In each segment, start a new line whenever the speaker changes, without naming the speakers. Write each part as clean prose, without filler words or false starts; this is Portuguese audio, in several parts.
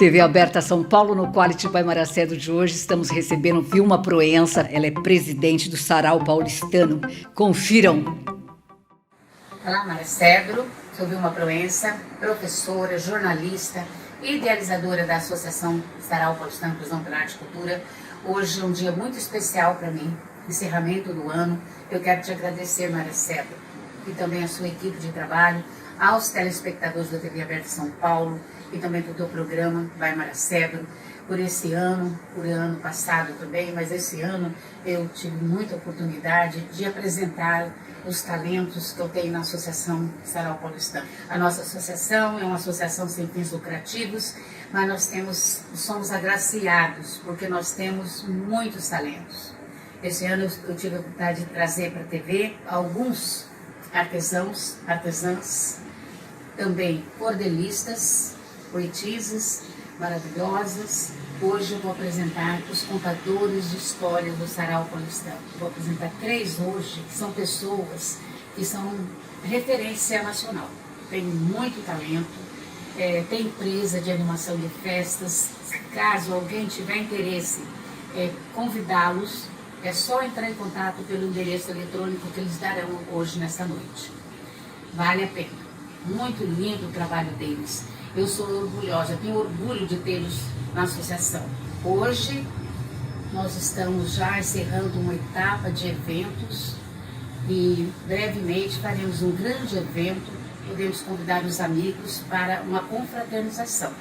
TV aberta São Paulo, no Quality by Maracedo de hoje, estamos recebendo Vilma Proença. Ela é presidente do Sarau Paulistano. Confiram.
Olá, Maracedo. Sou Vilma Proença, professora, jornalista, idealizadora da Associação Sarau Paulistano Inclusão pela Arte e Cultura. Hoje é um dia muito especial para mim, encerramento do ano. Eu quero te agradecer, Maracedo, e também a sua equipe de trabalho, aos telespectadores da TV Aberta São Paulo e também para o teu programa, Vai Maracedo, por esse ano, por ano passado também, mas esse ano eu tive muita oportunidade de apresentar os talentos que eu tenho na Associação Sarau Paulistano. A nossa associação é uma associação sem fins lucrativos, mas nós somos agraciados, porque nós temos muitos talentos. Esse ano eu tive a oportunidade de trazer para a TV alguns artesãos, artesãs, também cordelistas, poetisas maravilhosas. Hoje eu vou apresentar os contadores de histórias do Sarau Paulistano. Vou apresentar 3 hoje, que são pessoas que são referência nacional. Tem muito talento, tem empresa de animação de festas. Caso alguém tiver interesse, convidá-los, é só entrar em contato pelo endereço eletrônico que eles darão hoje, nesta noite. Vale a pena. Muito lindo o trabalho deles. Eu sou orgulhosa, tenho orgulho de tê-los na associação. Hoje nós estamos já encerrando uma etapa de eventos e brevemente faremos um grande evento. Podemos convidar os amigos para uma confraternização.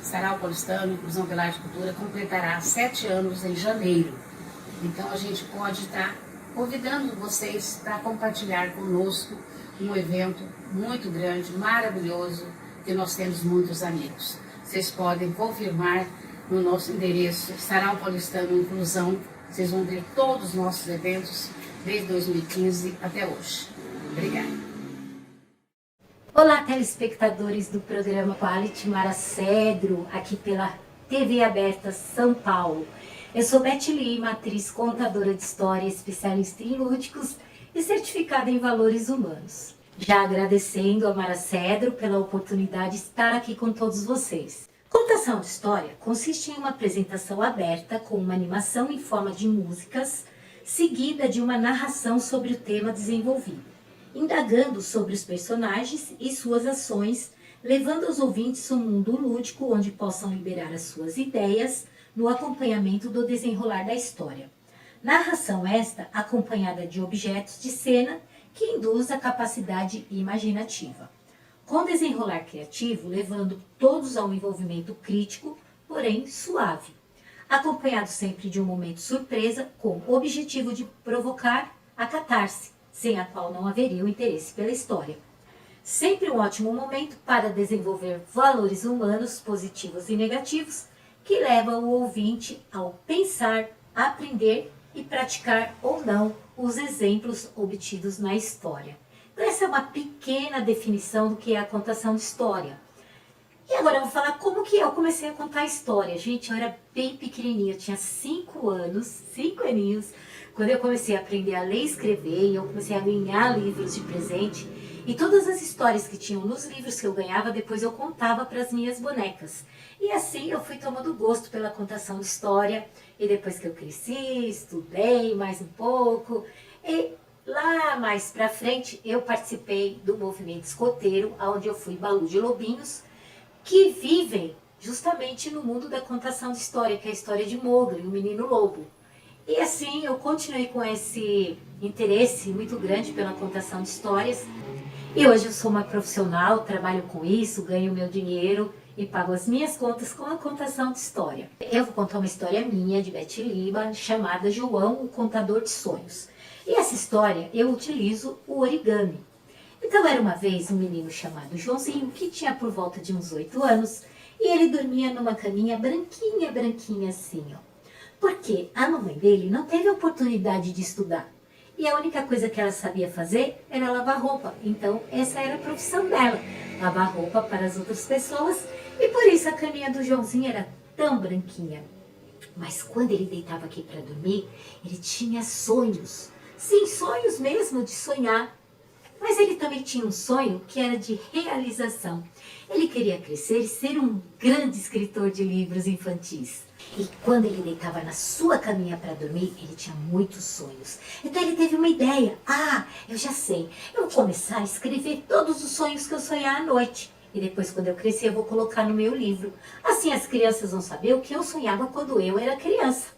Sarau Paulistano Inclusão pela Arte e Cultura completará 7 anos em janeiro. Então a gente pode estar convidando vocês para compartilhar conosco um evento muito grande, maravilhoso, que nós temos muitos amigos. Vocês podem confirmar no nosso endereço Sarau Paulistano Inclusão. Vocês vão ver todos os nossos eventos desde 2015 até hoje. Obrigada.
Olá, telespectadores do programa Quality Maracedo, aqui pela TV Aberta São Paulo. Eu sou Beth Lima, atriz, contadora de história, especialista em lúdicos e certificada em valores humanos. Já agradecendo a Maracedo pela oportunidade de estar aqui com todos vocês. Contação de história consiste em uma apresentação aberta com uma animação em forma de músicas, seguida de uma narração sobre o tema desenvolvido, indagando sobre os personagens e suas ações, levando aos ouvintes um mundo lúdico onde possam liberar as suas ideias no acompanhamento do desenrolar da história. Narração esta acompanhada de objetos de cena que induz a capacidade imaginativa, com desenrolar criativo, levando todos ao envolvimento crítico, porém suave, acompanhado sempre de um momento surpresa com o objetivo de provocar a catarse, sem a qual não haveria o interesse pela história. Sempre um ótimo momento para desenvolver valores humanos positivos e negativos que levam o ouvinte ao pensar, aprender e praticar ou não os exemplos obtidos na história. Então, essa é uma pequena definição do que é a contação de história. E agora eu vou falar como que eu comecei a contar história. Gente, eu era bem pequenininha, eu tinha 5 anos, 5 aninhos, quando eu comecei a aprender a ler e escrever, e eu comecei a ganhar livros de presente. E todas as histórias que tinham nos livros que eu ganhava, depois eu contava para as minhas bonecas. E assim eu fui tomando gosto pela contação de história. E depois que eu cresci, estudei mais um pouco. E lá mais pra frente eu participei do movimento escoteiro, onde eu fui Balu de Lobinhos, que vivem justamente no mundo da contação de história, que é a história de Mowgli, o menino lobo. E assim eu continuei com esse interesse muito grande pela contação de histórias. E hoje eu sou uma profissional, trabalho com isso, ganho meu dinheiro e pago as minhas contas com a contação de história. Eu vou contar uma história minha, de Beth Lima, chamada João, o Contador de Sonhos. E essa história eu utilizo o origami. Então era uma vez um menino chamado Joãozinho, que tinha por volta de uns 8 anos, e ele dormia numa caminha branquinha, branquinha assim, ó. Porque a mamãe dele não teve oportunidade de estudar. E a única coisa que ela sabia fazer era lavar roupa. Então, essa era a profissão dela, lavar roupa para as outras pessoas. E por isso a caminha do Joãozinho era tão branquinha. Mas quando ele deitava aqui para dormir, ele tinha sonhos. Sim, sonhos mesmo de sonhar. Mas ele também tinha um sonho que era de realização. Ele queria crescer e ser um grande escritor de livros infantis. E quando ele deitava na sua caminha para dormir, ele tinha muitos sonhos. Então ele teve uma ideia. Ah, eu já sei. Eu vou começar a escrever todos os sonhos que eu sonhar à noite. E depois, quando eu crescer, eu vou colocar no meu livro. Assim as crianças vão saber o que eu sonhava quando eu era criança.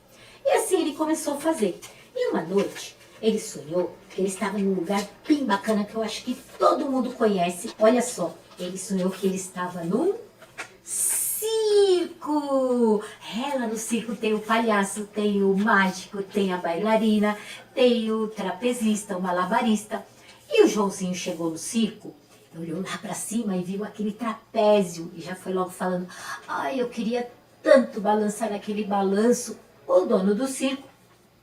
E assim ele começou a fazer. E uma noite, ele sonhou que ele estava num lugar bem bacana que eu acho que todo mundo conhece. Olha só, ele sonhou que ele estava num circo! Lá no circo tem o palhaço, tem o mágico, tem a bailarina, tem o trapezista, o malabarista. E o Joãozinho chegou no circo, olhou lá pra cima e viu aquele trapézio e já foi logo falando: ai, eu queria tanto balançar naquele balanço. O dono do circo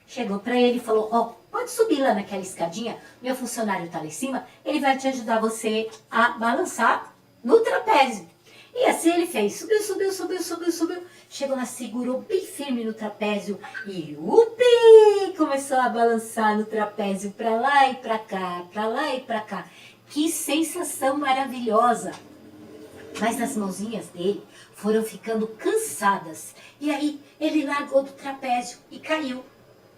chegou pra ele e falou: ó, pode subir lá naquela escadinha, meu funcionário tá lá em cima, ele vai te ajudar você a balançar no trapézio. E assim ele fez, subiu, chegou lá, segurou bem firme no trapézio e upi, começou a balançar no trapézio pra lá e pra cá, pra lá e pra cá. Que sensação maravilhosa! Mas as mãozinhas dele foram ficando cansadas e aí ele largou do trapézio e caiu.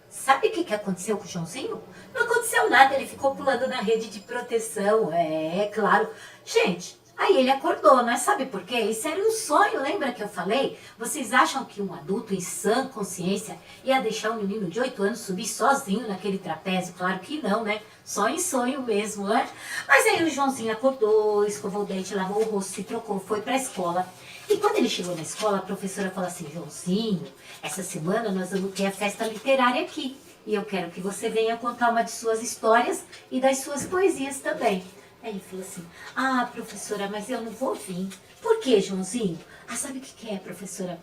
Sabe o que aconteceu com o Joãozinho? Não aconteceu nada, ele ficou pulando na rede de proteção, é claro. Gente, aí ele acordou, né? Sabe por quê? Isso era um sonho, lembra que eu falei? Vocês acham que um adulto em sã consciência ia deixar um menino de 8 anos subir sozinho naquele trapézio? Claro que não, né? Só em sonho mesmo, né? Mas aí o Joãozinho acordou, escovou o dente, lavou o rosto, se trocou, foi pra escola. E quando ele chegou na escola, a professora falou assim: Joãozinho, essa semana nós vamos ter a festa literária aqui. E eu quero que você venha contar uma de suas histórias e das suas poesias também. Aí ele falou assim: ah, professora, mas eu não vou vir. Por quê, Joãozinho? Ah, sabe o que é, professora?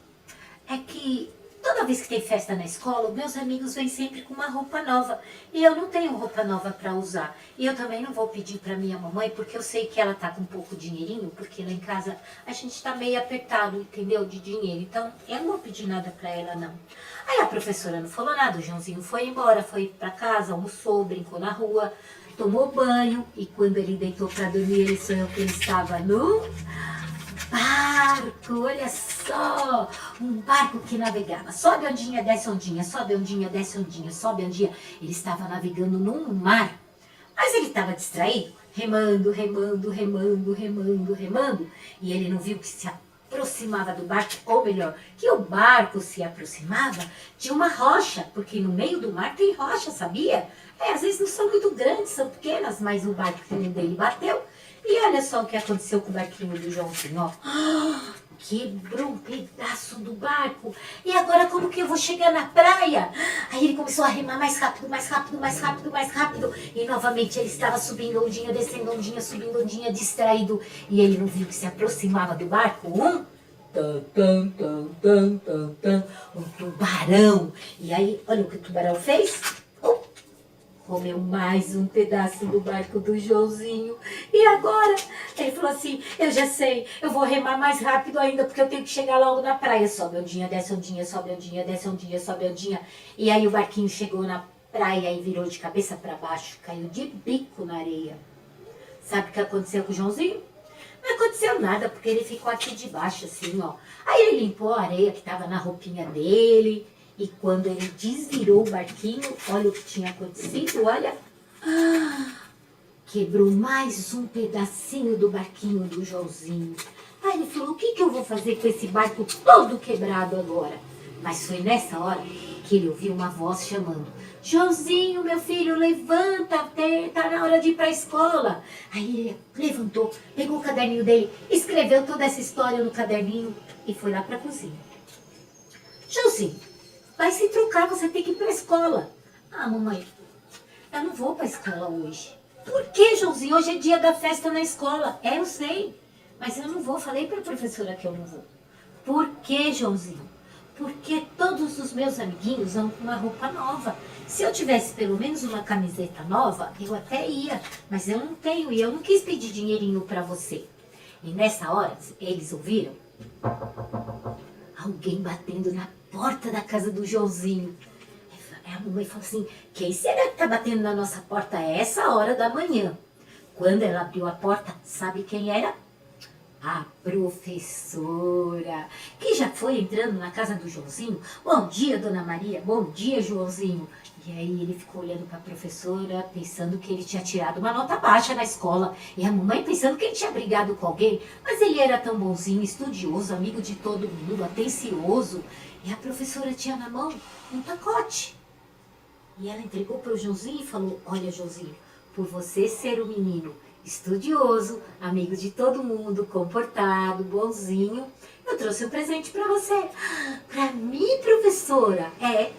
É que toda vez que tem festa na escola, meus amigos vêm sempre com uma roupa nova. E eu não tenho roupa nova para usar. E eu também não vou pedir para minha mamãe, porque eu sei que ela tá com pouco dinheirinho, porque lá em casa a gente tá meio apertado, entendeu? De dinheiro. Então, eu não vou pedir nada para ela, não. Aí a professora não falou nada, o Joãozinho foi embora, foi para casa, almoçou, brincou na rua, tomou banho. E quando ele deitou para dormir, ele sonhou que ele estava no barco, olha só, um barco que navegava, sobe ondinha, desce ondinha, sobe ondinha, desce ondinha, sobe ondinha. Ele estava navegando num mar, mas ele estava distraído, remando, e ele não viu que se aproximava do barco, ou melhor, que o barco se aproximava de uma rocha, porque no meio do mar tem rocha, sabia? Às vezes não são muito grandes, são pequenas, mas o barquinho dele bateu. E olha só o que aconteceu com o barquinho do Joãozinho, ó. Quebrou um pedaço do barco. E agora como que eu vou chegar na praia? Aí ele começou a remar mais rápido. E novamente ele estava subindo ondinha, descendo ondinha, subindo ondinha, distraído. E ele não viu que se aproximava do barco um tubarão. E aí, olha o que o tubarão fez. Comeu mais um pedaço do barco do Joãozinho. E agora? Ele falou assim: eu já sei, eu vou remar mais rápido ainda, porque eu tenho que chegar logo na praia. Sobe ondinha, desce ondinha, sobe ondinha, desce ondinha, sobe ondinha. E aí o barquinho chegou na praia e virou de cabeça para baixo, caiu de bico na areia. Sabe o que aconteceu com o Joãozinho? Não aconteceu nada, porque ele ficou aqui debaixo, assim, ó. Aí ele limpou a areia que estava na roupinha dele. E quando ele desvirou o barquinho, olha o que tinha acontecido, olha. Quebrou mais um pedacinho do barquinho do Joãozinho. Aí ele falou: o que eu vou fazer com esse barco todo quebrado agora? Mas foi nessa hora que ele ouviu uma voz chamando: Joãozinho, meu filho, levanta, tá na hora de ir para a escola. Aí ele levantou, pegou o caderninho dele, escreveu toda essa história no caderninho e foi lá para a cozinha. Joãozinho, vai se trocar, você tem que ir para a escola. Ah, mamãe, eu não vou para a escola hoje. Por que, Joãozinho? Hoje é dia da festa na escola. Eu sei, mas eu não vou. Falei para a professora que eu não vou. Por que, Joãozinho? Porque todos os meus amiguinhos vão com uma roupa nova. Se eu tivesse pelo menos uma camiseta nova, eu até ia. Mas eu não tenho e eu não quis pedir dinheirinho para você. E nessa hora, eles ouviram alguém batendo na porta da casa do Joãozinho. A mamãe falou assim: quem será que tá batendo na nossa porta a essa hora da manhã? Quando ela abriu a porta, sabe quem era? A professora, que já foi entrando na casa do Joãozinho. Bom dia, Dona Maria. Bom dia, Joãozinho. E aí ele ficou olhando para a professora, pensando que ele tinha tirado uma nota baixa na escola. E a mamãe pensando que ele tinha brigado com alguém. Mas ele era tão bonzinho, estudioso, amigo de todo mundo, atencioso. E a professora tinha na mão um pacote. E ela entregou para o Joãozinho e falou: olha, Joãozinho, por você ser um menino estudioso, amigo de todo mundo, comportado, bonzinho, eu trouxe um presente para você. Para mim, professora? É.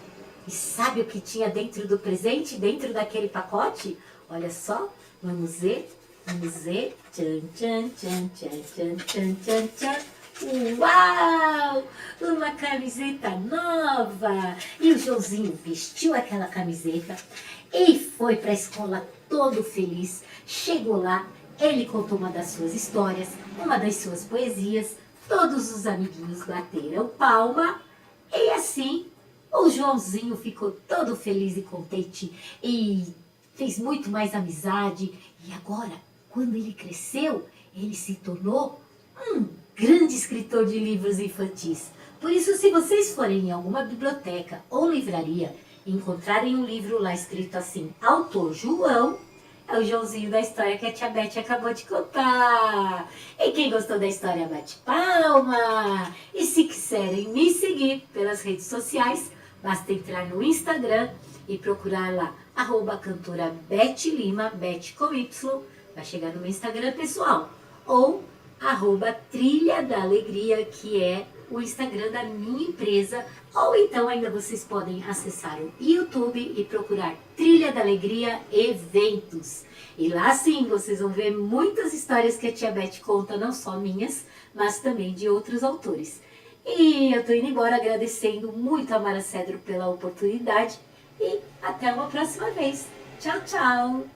E sabe o que tinha dentro do presente, dentro daquele pacote? Olha só, vamos ver, vamos ver. Tchan, tchan, tchan, tchan, tchan, tchan, tchan, tchan. Uau! Uma camiseta nova! E o Joãozinho vestiu aquela camiseta e foi para a escola todo feliz. Chegou lá, ele contou uma das suas histórias, uma das suas poesias. Todos os amiguinhos bateram palma e assim o Joãozinho ficou todo feliz e contente e fez muito mais amizade. E agora, quando ele cresceu, ele se tornou um grande escritor de livros infantis. Por isso, se vocês forem em alguma biblioteca ou livraria e encontrarem um livro lá escrito assim, Autor João, é o Joãozinho da história que a tia Beth acabou de contar. E quem gostou da história, bate palma. E se quiserem me seguir pelas redes sociais, basta entrar no Instagram e procurar lá, @cantora Beth Lima, Beth com Y, vai chegar no meu Instagram pessoal. Ou @Trilha da Alegria, que é o Instagram da minha empresa. Ou então ainda vocês podem acessar o YouTube e procurar Trilha da Alegria Eventos. E lá sim vocês vão ver muitas histórias que a tia Beth conta, não só minhas, mas também de outros autores. E eu tô indo embora agradecendo muito a Mara Cedro pela oportunidade e até uma próxima vez. Tchau, tchau!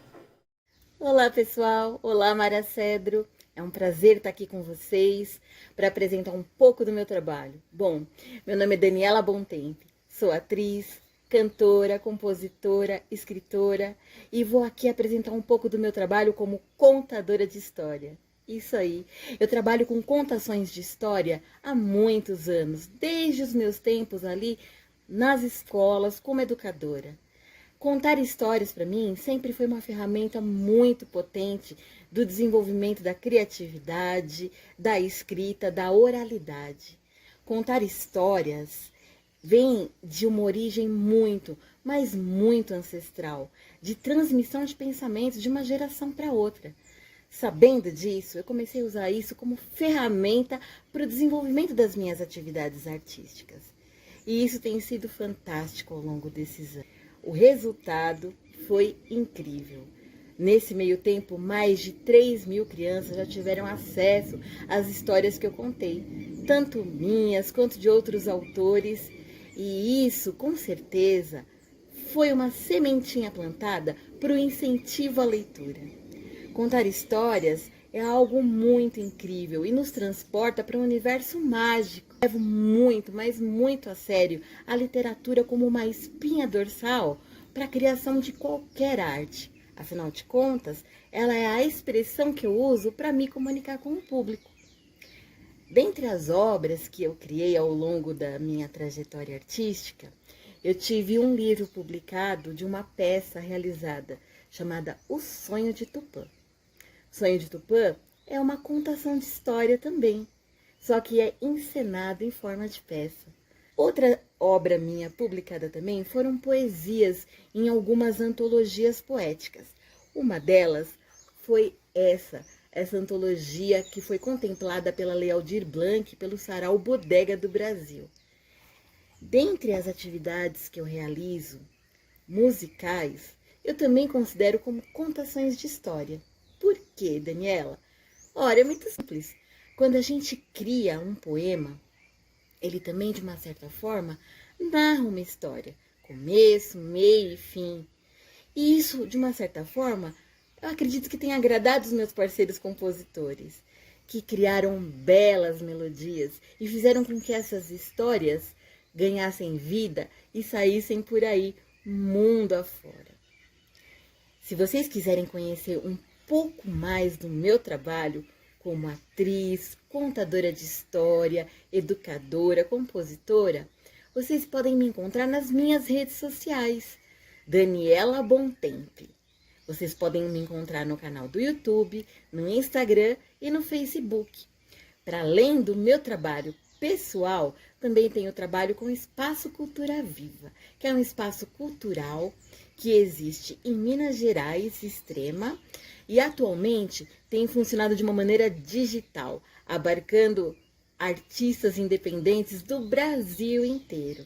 Olá, pessoal! Olá, Mara Cedro! É um prazer estar aqui com vocês para apresentar um pouco do meu trabalho. Bom, meu nome é Daniela Bontempo, sou atriz, cantora, compositora, escritora e vou aqui apresentar um pouco do meu trabalho como contadora de história. Isso aí, eu trabalho com contações de história há muitos anos, desde os meus tempos ali nas escolas como educadora. Contar histórias para mim sempre foi uma ferramenta muito potente do desenvolvimento da criatividade, da escrita, da oralidade. Contar histórias vem de uma origem muito, mas muito ancestral, de transmissão de pensamentos de uma geração para outra. Sabendo disso, eu comecei a usar isso como ferramenta para o desenvolvimento das minhas atividades artísticas. E isso tem sido fantástico ao longo desses anos. O resultado foi incrível. Nesse meio tempo, mais de 3.000 crianças já tiveram acesso às histórias que eu contei, tanto minhas quanto de outros autores, e isso, com certeza, foi uma sementinha plantada para o incentivo à leitura. Contar histórias é algo muito incrível e nos transporta para um universo mágico. Levo muito, mas muito a sério a literatura como uma espinha dorsal para a criação de qualquer arte. Afinal de contas, ela é a expressão que eu uso para me comunicar com o público. Dentre as obras que eu criei ao longo da minha trajetória artística, eu tive um livro publicado de uma peça realizada chamada O Sonho de Tupã. O Sonho de Tupã é uma contação de história também, só que é encenado em forma de peça. Outra obra minha publicada também foram poesias em algumas antologias poéticas. Uma delas foi essa antologia que foi contemplada pela Lei Aldir Blanc pelo Sarau Bodega do Brasil. Dentre as atividades que eu realizo, musicais, eu também considero como contações de história. Por quê, Daniela? Ora, é muito simples. Quando a gente cria um poema, ele também, de uma certa forma, narra uma história. Começo, meio e fim. E isso, de uma certa forma, eu acredito que tenha agradado os meus parceiros compositores, que criaram belas melodias e fizeram com que essas histórias ganhassem vida e saíssem por aí, mundo afora. Se vocês quiserem conhecer um pouco mais do meu trabalho como atriz, contadora de história, educadora, compositora, vocês podem me encontrar nas minhas redes sociais, Daniela Bontempi. Vocês podem me encontrar no canal do YouTube, no Instagram e no Facebook. Para além do meu trabalho pessoal, também tenho trabalho com o Espaço Cultura Viva, que é um espaço cultural que existe em Minas Gerais, Extrema, e atualmente tem funcionado de uma maneira digital, abarcando artistas independentes do Brasil inteiro.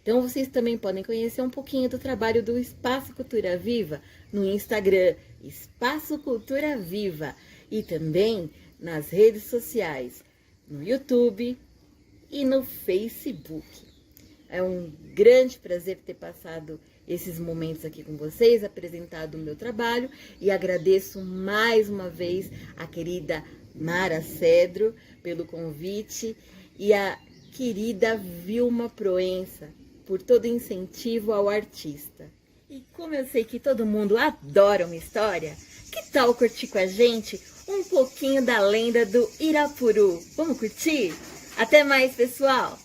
Então vocês também podem conhecer um pouquinho do trabalho do Espaço Cultura Viva no Instagram, Espaço Cultura Viva, e também nas redes sociais, no YouTube e no Facebook. É um grande prazer ter passado esses momentos aqui com vocês, apresentado o meu trabalho, e agradeço mais uma vez a querida Mara Cedro pelo convite e a querida Vilma Proença por todo o incentivo ao artista. E como eu sei que todo mundo adora uma história, que tal curtir com a gente um pouquinho da lenda do Irapuru? Vamos curtir? Até mais, pessoal!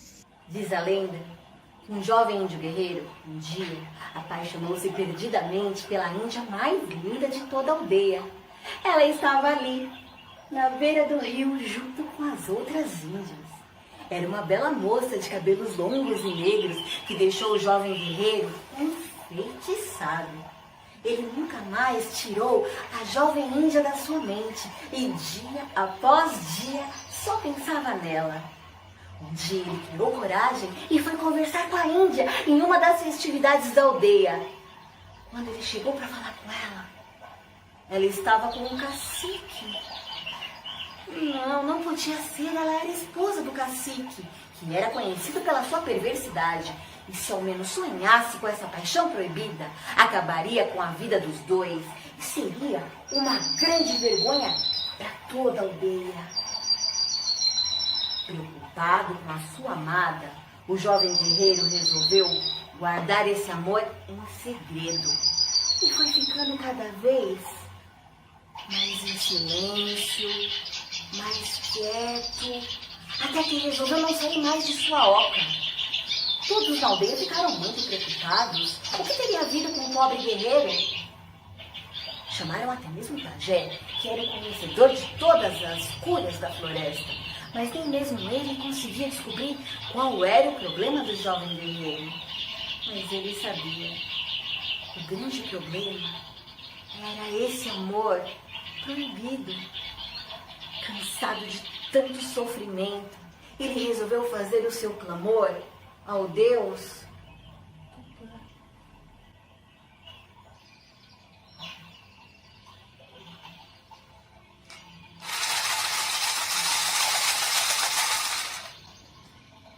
Diz a lenda que um jovem índio guerreiro, um dia, apaixonou-se perdidamente pela índia mais linda de toda a aldeia. Ela estava ali, na beira do rio, junto com as outras índias. Era uma bela moça de cabelos longos e negros que deixou o jovem guerreiro enfeitiçado. Ele nunca mais tirou a jovem índia da sua mente e dia após dia só pensava nela. Um dia ele criou coragem e foi conversar com a índia em uma das festividades da aldeia. Quando ele chegou para falar com ela estava com um cacique. Não podia ser, ela era esposa do cacique, que era conhecido pela sua perversidade. E se ao menos sonhasse com essa paixão proibida, acabaria com a vida dos dois e seria uma grande vergonha para toda a aldeia. Preocupado com a sua amada, o jovem guerreiro resolveu guardar esse amor em segredo. E foi ficando cada vez mais em silêncio, mais quieto, até que resolveu não sair mais de sua oca. Todos na aldeia ficaram muito preocupados. O que teria havido com o pobre guerreiro? Chamaram até mesmo o pajé, que era o conhecedor de todas as curas da floresta. Mas nem mesmo ele conseguia descobrir qual era o problema do jovem guerreiro. Mas ele sabia. O grande problema era esse amor proibido. Cansado de tanto sofrimento, ele resolveu fazer o seu clamor ao Deus Tupã.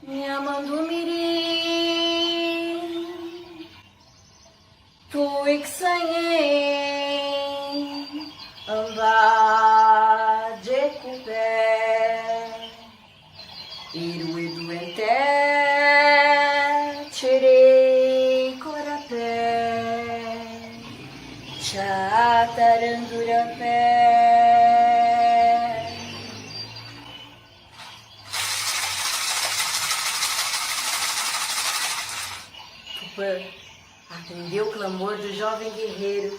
Nhamandumirim, Tuixanhem, Amba de Cupé, Irueduenté, Tirei Corapé, Chatarandurapé. Tupã atendeu o clamor do jovem guerreiro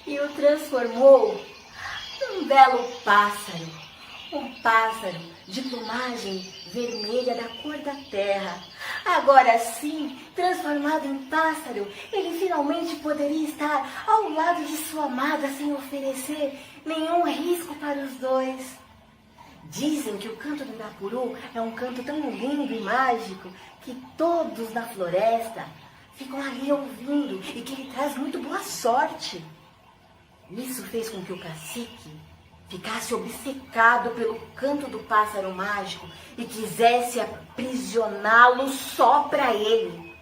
e o transformou num belo pássaro. Um pássaro de plumagem vermelha da cor da terra. Agora sim, transformado em pássaro, ele finalmente poderia estar ao lado de sua amada sem oferecer nenhum risco para os dois. Dizem que o canto do Irapuru é um canto tão lindo e mágico que todos na floresta ficam ali ouvindo e que ele traz muito boa sorte. Isso fez com que o cacique ficasse obcecado pelo canto do pássaro mágico e quisesse aprisioná-lo só para ele.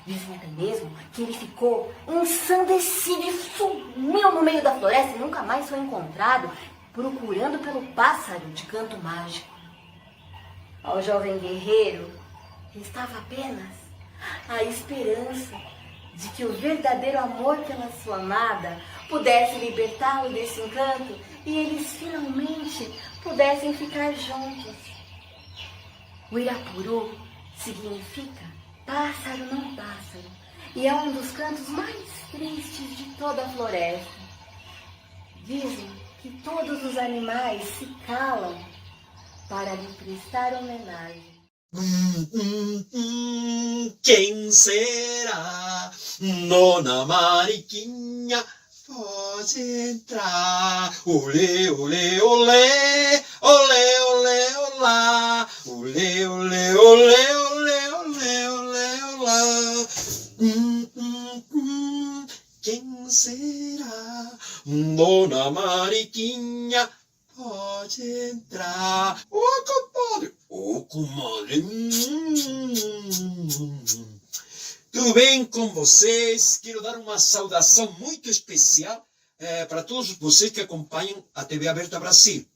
Dizem até mesmo que ele ficou ensandecido e sumiu no meio da floresta e nunca mais foi encontrado, procurando pelo pássaro de canto mágico. Ao jovem guerreiro restava apenas a esperança
de que o verdadeiro amor pela sua amada pudesse libertá-lo desse encanto e eles finalmente pudessem ficar juntos. O Irapuru significa pássaro não pássaro e é um dos cantos mais tristes de toda a floresta. Dizem que todos os animais se calam para lhe prestar homenagem.
Quem será? Dona Mariquinha, pode entrar. Olê, olê, olê, olê, olê, olá. Olê, olê, olê, olê, olê, olê, olá. Quem será? Dona Mariquinha, pode entrar. Ô, compadre. Ô, comadre. Tudo bem com vocês? Quero dar uma saudação muito especial para todos vocês que acompanham a TV Aberta Brasil,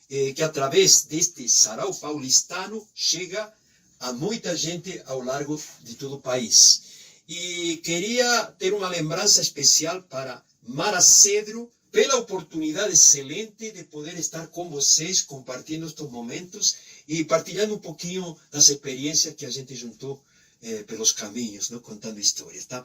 que através deste sarau paulistano chega a muita gente ao largo de todo o país. E queria ter uma lembrança especial para Mara Cedro, pela oportunidade excelente de poder estar com vocês, compartilhando estes momentos e partilhando um pouquinho das experiências que a gente juntou pelos caminhos, não? Contando histórias, tá?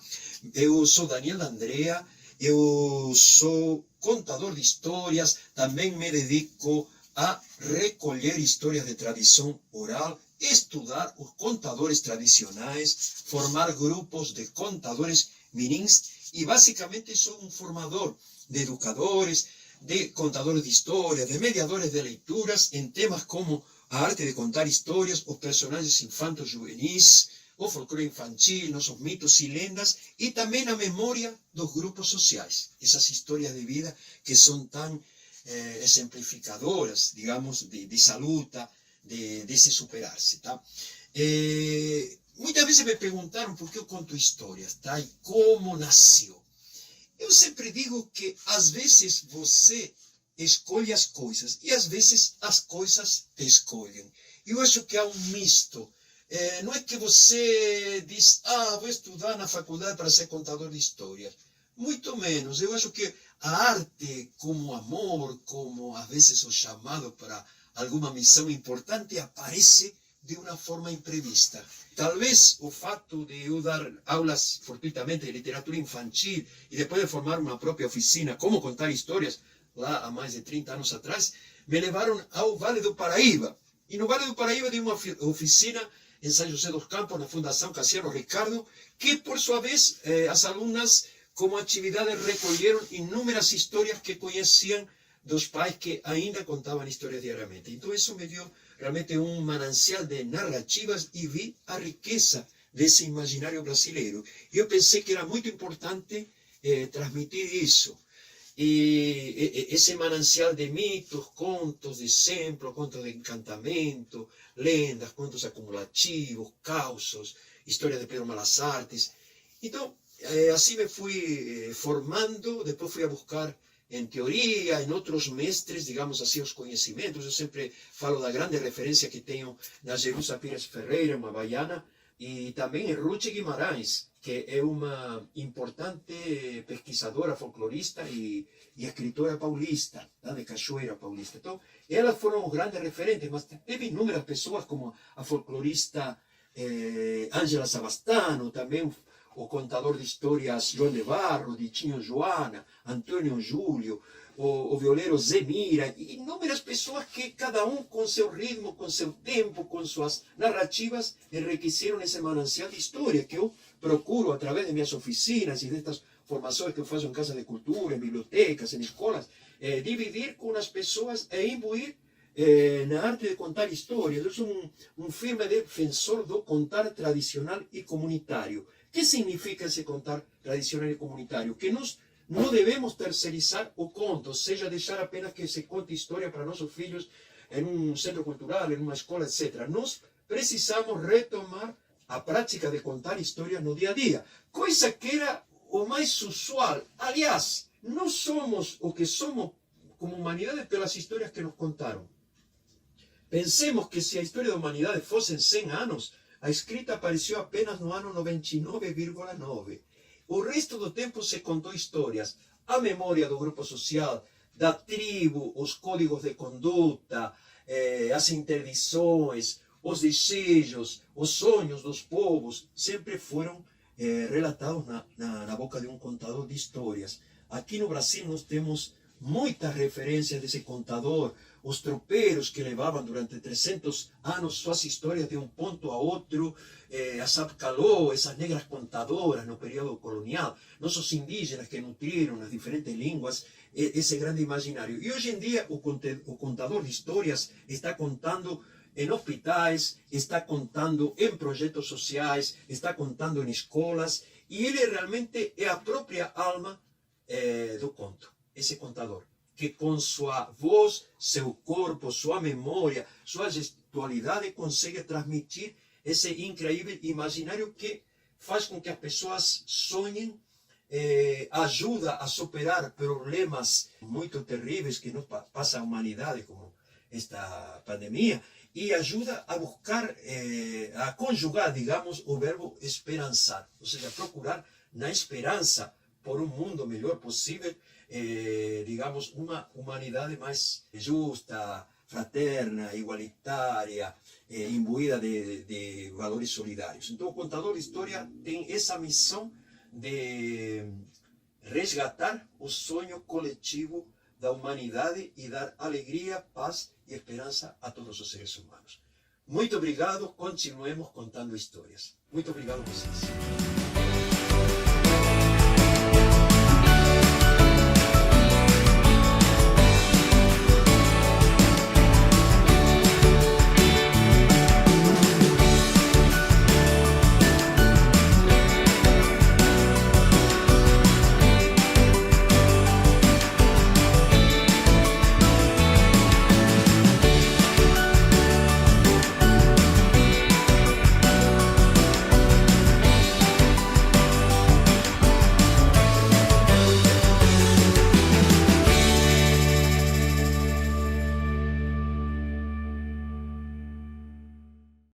Eu sou Daniel Andrea, eu sou contador de histórias, também me dedico a recolher histórias de tradição oral, estudar os contadores tradicionais, formar grupos de contadores mirins e basicamente sou um formador de educadores, de contadores de histórias, de mediadores de leituras em temas como a arte de contar histórias, os personagens infantos juvenis, o folclore infantil, nossos mitos e lendas, e também a memória dos grupos sociais, essas histórias de vida que são tão exemplificadoras, digamos, dessa luta, de se superar-se, tá? Muitas vezes me perguntaram por que eu conto histórias, tá? E como nasceu. Eu sempre digo que às vezes você escolhe as coisas e às vezes as coisas te escolhem. Eu acho que há um misto. Não é que você diz, vou estudar na faculdade para ser contador de histórias. Muito menos. Eu acho que a arte, como amor, como às vezes o chamado para alguma missão importante, aparece de uma forma imprevista. Talvez o fato de eu dar aulas fortuitamente de literatura infantil e depois de formar uma própria oficina, como contar histórias, lá há mais de 30 anos atrás, me levaram ao Vale do Paraíba. E no Vale do Paraíba de uma oficina em São José dos Campos, na Fundação Cassiano Ricardo, que por sua vez as alunas, como atividade, recolheram inúmeras histórias que conheciam dos pais que ainda contavam histórias diariamente. Então isso me deu realmente um manancial de narrativas e vi a riqueza desse imaginário brasileiro. E eu pensei que era muito importante transmitir isso. E esse manancial de mitos, contos de exemplo, contos de encantamento, lendas, contos acumulativos, causos, histórias de Pedro Malas Artes. Então, assim me fui formando, depois fui a buscar em teoria, em outros mestres, digamos assim, os conhecimentos. Eu sempre falo da grande referência que tenho na Jerusa Pires Ferreira, uma baiana, e também em Ruth Guimarães, que é uma importante pesquisadora, folclorista e escritora paulista, tá? De Cachoeira Paulista. Então, elas foram os grandes referentes, mas teve inúmeras pessoas, como a folclorista Ângela Savastano, também o contador de histórias João de Barro, Ditinho Joana, Antônio Júlio, o violeiro Zé Mira, e inúmeras pessoas que cada um com seu ritmo, com seu tempo, com suas narrativas, enriqueceram esse manancial de história que eu procuro, através de minhas oficinas e destas formações que eu faço em casas de cultura, em bibliotecas, em escolas, dividir com as pessoas e imbuir na arte de contar histórias. Eu sou um firme defensor do contar tradicional e comunitário. O que significa esse contar tradicional e comunitário? Que nós não devemos terceirizar o conto, ou seja, deixar apenas que se conte história para nossos filhos em um centro cultural, em uma escola, etc. Nós precisamos retomar a prática de contar histórias no dia a dia, coisa que era o mais usual. Aliás, nós somos o que somos como humanidade pelas histórias que nos contaram. Pensemos que se a história da humanidade fosse 100 anos, a escrita apareceu apenas no ano 99,9. O resto do tempo se contou histórias. A memória do grupo social, da tribo, os códigos de conduta, as interdições, os desejos, os sonhos dos povos, sempre foram relatados na boca de um contador de histórias. Aqui no Brasil nós temos muitas referências desse contador, os tropeiros que levavam durante 300 anos suas histórias de um ponto a outro, as Abcaló, essas negras contadoras no período colonial, nossos indígenas que nutriram nas diferentes línguas esse grande imaginário. E hoje em dia o contador de histórias está contando em hospitais, está contando em projetos sociais, está contando em escolas, e ele realmente é a própria alma do conto, esse contador, que com sua voz, seu corpo, sua memória, sua gestualidade consegue transmitir esse incrível imaginário que faz com que as pessoas sonhem, ajuda a superar problemas muito terríveis que nos passa a humanidade, como esta pandemia, e ajuda a buscar, a conjugar, digamos, o verbo esperançar, ou seja, procurar na esperança por um mundo melhor possível, digamos, uma humanidade mais justa, fraterna, igualitária, imbuída de valores solidários. Então, o contador de história tem essa missão de resgatar o sonho coletivo da humanidade e dar alegria, paz e esperança a todos os seres humanos. Muito obrigado, continuemos contando histórias. Muito obrigado a vocês.